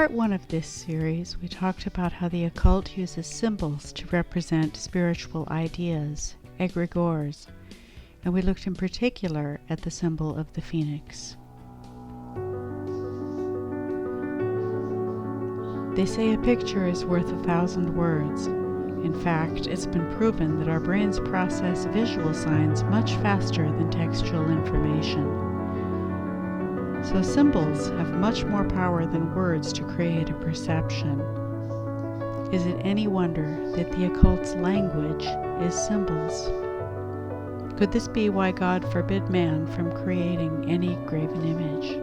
part one of this series, we talked about how the occult uses symbols to represent spiritual ideas, egregores, and we looked in particular at the symbol of the phoenix. They say a picture is worth 1,000 words. In fact, it's been proven that our brains process visual signs much faster than textual information. So symbols have much more power than words to create a perception. Is it any wonder that the occult's language is symbols? Could this be why God forbid man from creating any graven image?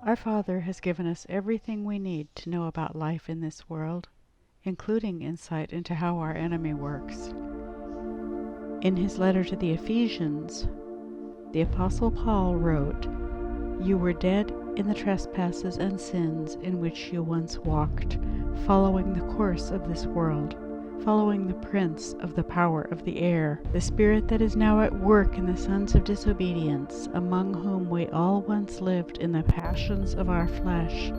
Our Father has given us everything we need to know about life in this world, including insight into how our enemy works. In his letter to the Ephesians, the Apostle Paul wrote, "You were dead in the trespasses and sins in which you once walked, following the course of this world, following the prince of the power of the air, the spirit that is now at work in the sons of disobedience, among whom we all once lived in the passions of our flesh,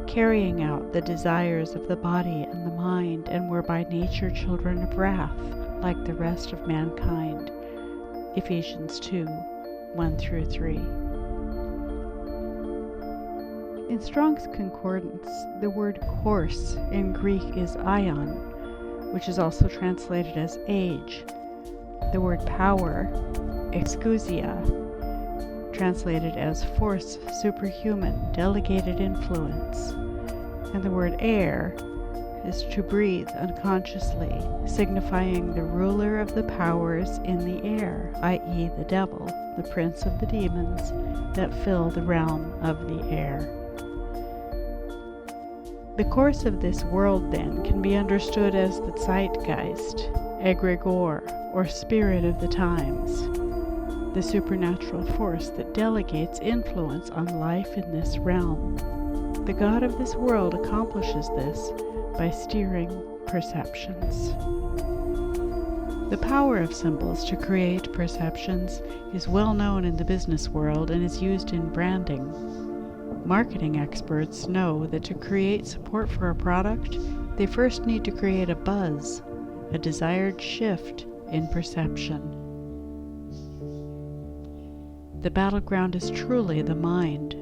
carrying out the desires of the body and the mind, and were by nature children of wrath, like the rest of mankind." Ephesians 2, 1-3. In Strong's Concordance, the word course in Greek is aion, which is also translated as age. The word power, exousia, translated as force, superhuman, delegated influence. And the word air is to breathe unconsciously, signifying the ruler of the powers in the air, i.e. the devil, the prince of the demons that fill the realm of the air. The course of this world, then, can be understood as the zeitgeist, egregore, or spirit of the times, the supernatural force that delegates influence on life in this realm. The God of this world accomplishes this by steering perceptions. The power of symbols to create perceptions is well known in the business world and is used in branding. Marketing experts know that to create support for a product, they first need to create a buzz, a desired shift in perception. The battleground is truly the mind,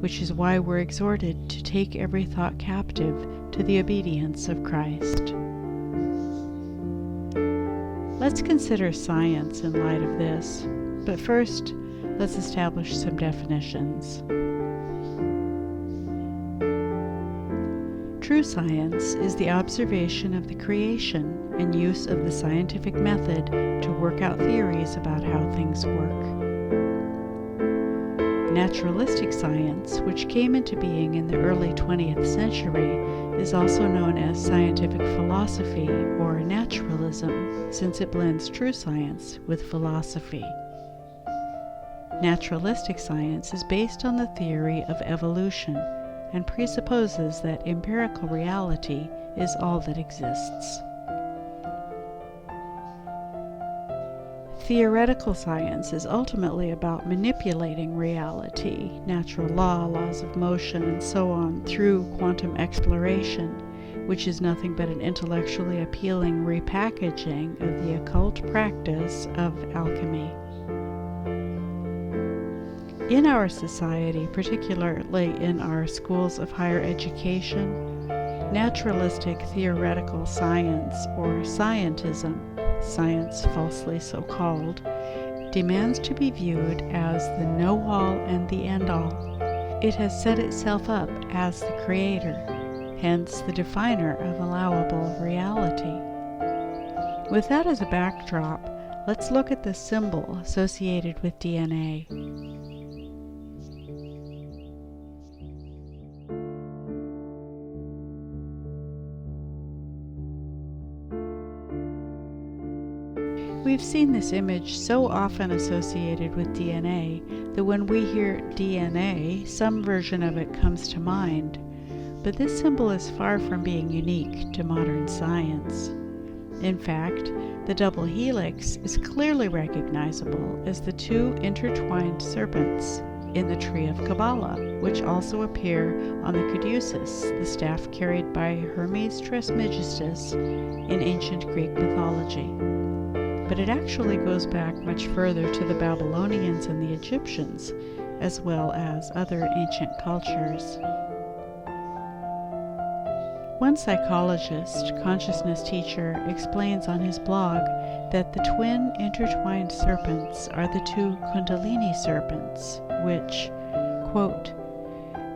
which is why we're exhorted to take every thought captive to the obedience of Christ. Let's consider science in light of this, but first, let's establish some definitions. True science is the observation of the creation and use of the scientific method to work out theories about how things work. Naturalistic science, which came into being in the early 20th century, is also known as scientific philosophy or naturalism, since it blends true science with philosophy. Naturalistic science is based on the theory of evolution and presupposes that empirical reality is all that exists. Theoretical science is ultimately about manipulating reality, natural law, laws of motion, and so on, through quantum exploration, which is nothing but an intellectually appealing repackaging of the occult practice of alchemy. In our society, particularly in our schools of higher education, naturalistic theoretical science, or scientism, science falsely so called, demands to be viewed as the know-all and the end-all. It has set itself up as the creator, hence the definer of allowable reality. With that as a backdrop, let's look at the symbol associated with DNA. We've seen this image so often associated with DNA that when we hear DNA, some version of it comes to mind, But this symbol is far from being unique to modern science. In fact, the double helix is clearly recognizable as the two intertwined serpents in the Tree of Kabbalah, which also appear on the caduceus, the staff carried by Hermes Trismegistus in ancient Greek mythology. But it actually goes back much further to the Babylonians and the Egyptians, as well as other ancient cultures. One psychologist, consciousness teacher, explains on his blog that the twin intertwined serpents are the two Kundalini serpents, which, quote,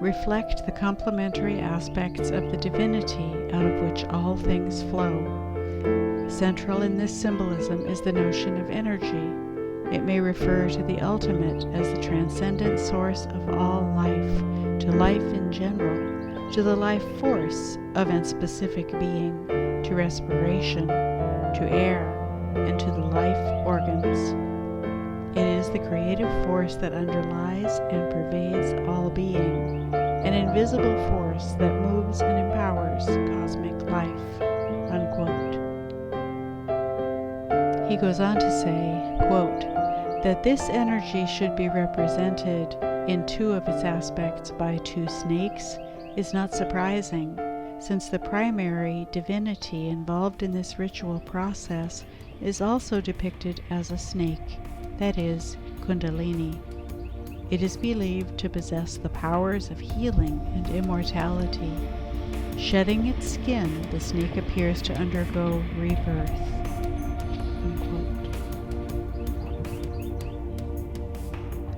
reflect the complementary aspects of the divinity out of which all things flow. Central in this symbolism is the notion of energy. It may refer to the ultimate as the transcendent source of all life, to life in general, to the life force of a specific being, to respiration, to air, and to the life organs. It is the creative force that underlies and pervades all being, an invisible force that moves and empowers cosmic life, unquote. He goes on to say, quote, that this energy should be represented in two of its aspects by two snakes is not surprising, since the primary divinity involved in this ritual process is also depicted as a snake, that is, Kundalini. It is believed to possess the powers of healing and immortality. Shedding its skin, the snake appears to undergo rebirth. Unquote.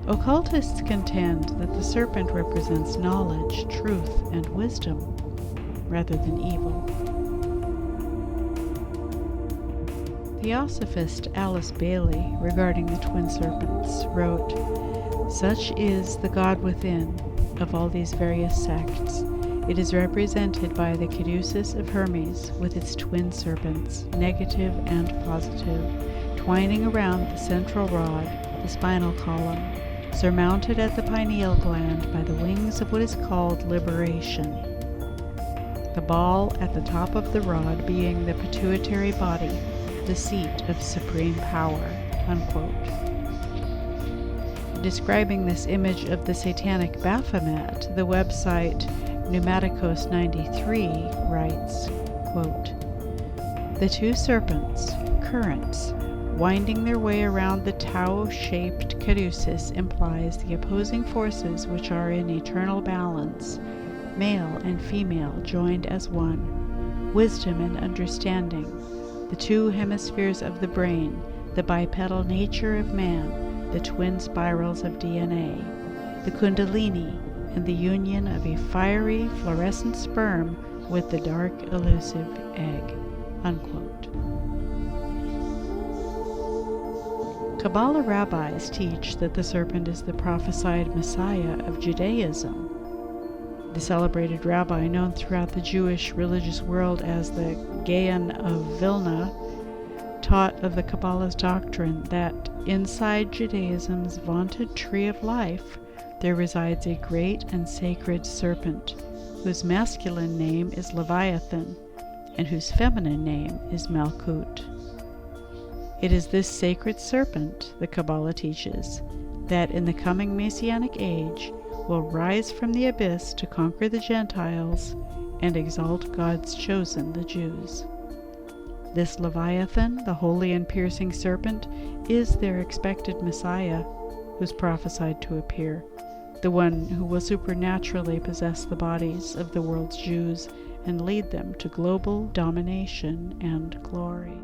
Occultists contend that the serpent represents knowledge, truth, and wisdom, rather than evil. Theosophist Alice Bailey, regarding the twin serpents, wrote, "Such is the God within of all these various sects. It is represented by the caduceus of Hermes with its twin serpents, negative and positive, twining around the central rod, the spinal column, surmounted at the pineal gland by the wings of what is called liberation. The ball at the top of the rod being the pituitary body, the seat of supreme power," unquote. Describing this image of the satanic Baphomet, the website Pneumaticos93 writes, quote, "The two serpents, currents, winding their way around the Tau-shaped caduceus implies the opposing forces which are in eternal balance, male and female joined as one, wisdom and understanding, the two hemispheres of the brain, the bipedal nature of man, the twin spirals of DNA, the Kundalini, and the union of a fiery fluorescent sperm with the dark elusive egg," unquote. Kabbalah rabbis teach that the serpent is the prophesied Messiah of Judaism. The celebrated rabbi, known throughout the Jewish religious world as the Gaon of Vilna, taught of the Kabbalah's doctrine that inside Judaism's vaunted tree of life there resides a great and sacred serpent, whose masculine name is Leviathan, and whose feminine name is Malkut. It is this sacred serpent, the Kabbalah teaches, that in the coming Messianic age will rise from the abyss to conquer the Gentiles and exalt God's chosen, the Jews. This Leviathan, the holy and piercing serpent, is their expected Messiah, who's prophesied to appear, the one who will supernaturally possess the bodies of the world's Jews and lead them to global domination and glory.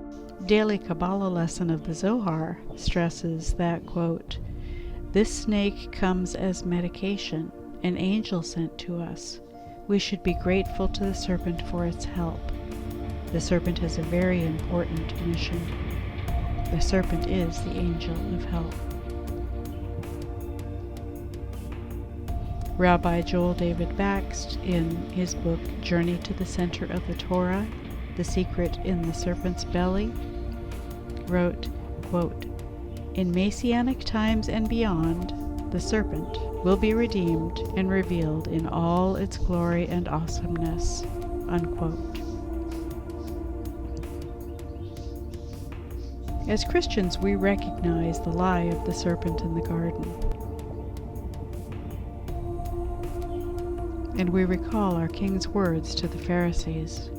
Daily Kabbalah lesson of the Zohar stresses that, quote, "This snake comes as medication, an angel sent to us. We should be grateful to the serpent for its help. The serpent has a very important mission. The serpent is the angel of help." Rabbi Joel David Bakst, in his book Journey to the Center of the Torah, The Secret in the Serpent's Belly, wrote, quote, "In Messianic times and beyond, the serpent, will be redeemed and revealed in all its glory and awesomeness." Unquote. As Christians, we recognize the lie of the serpent in the garden. And we recall our King's words to the Pharisees.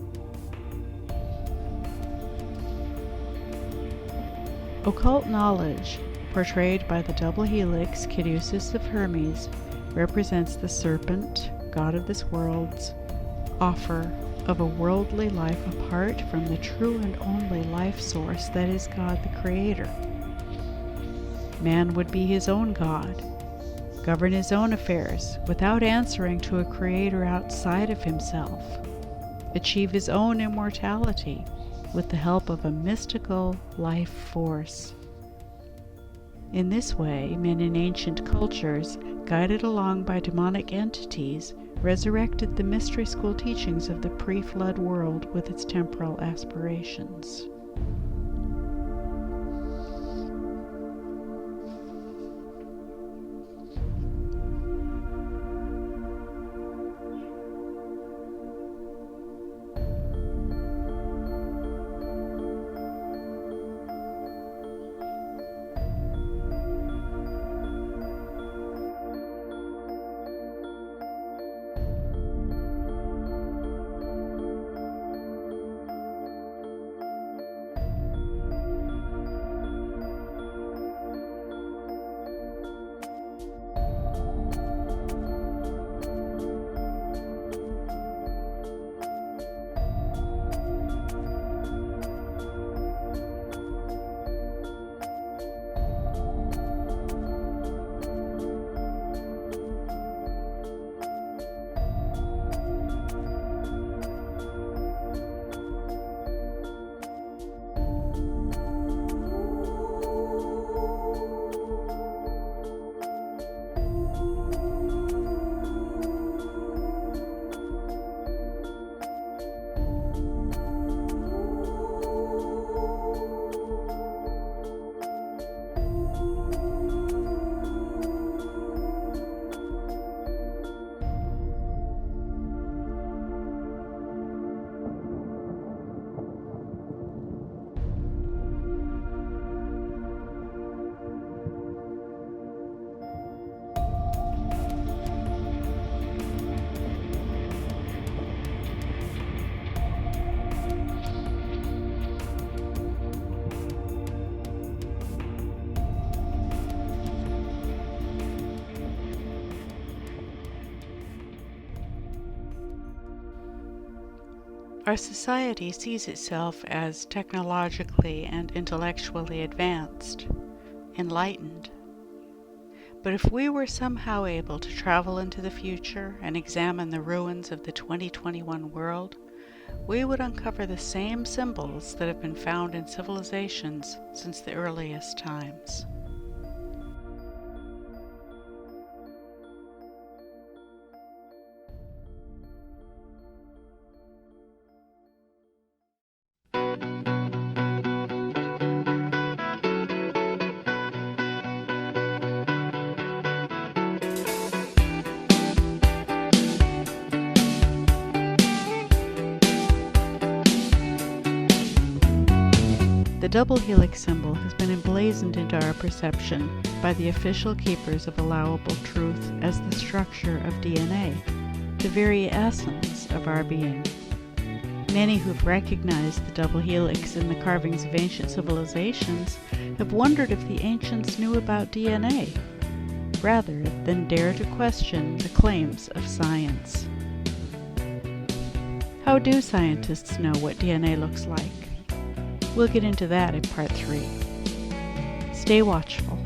Occult knowledge, portrayed by the double helix Caduceus of Hermes, represents the serpent, god of this world's, offer of a worldly life apart from the true and only life source that is God the Creator. Man would be his own God, govern his own affairs without answering to a Creator outside of himself, achieve his own immortality with the help of a mystical life force. In this way, men in ancient cultures, guided along by demonic entities, resurrected the mystery school teachings of the pre-flood world with its temporal aspirations. Our society sees itself as technologically and intellectually advanced, enlightened. But if we were somehow able to travel into the future and examine the ruins of the 2021 world, we would uncover the same symbols that have been found in civilizations since the earliest times. The double helix symbol has been emblazoned into our perception by the official keepers of allowable truth as the structure of DNA, the very essence of our being. Many who've recognized the double helix in the carvings of ancient civilizations have wondered if the ancients knew about DNA, rather than dare to question the claims of science. How do scientists know what DNA looks like? We'll get into that in part 3. Stay watchful.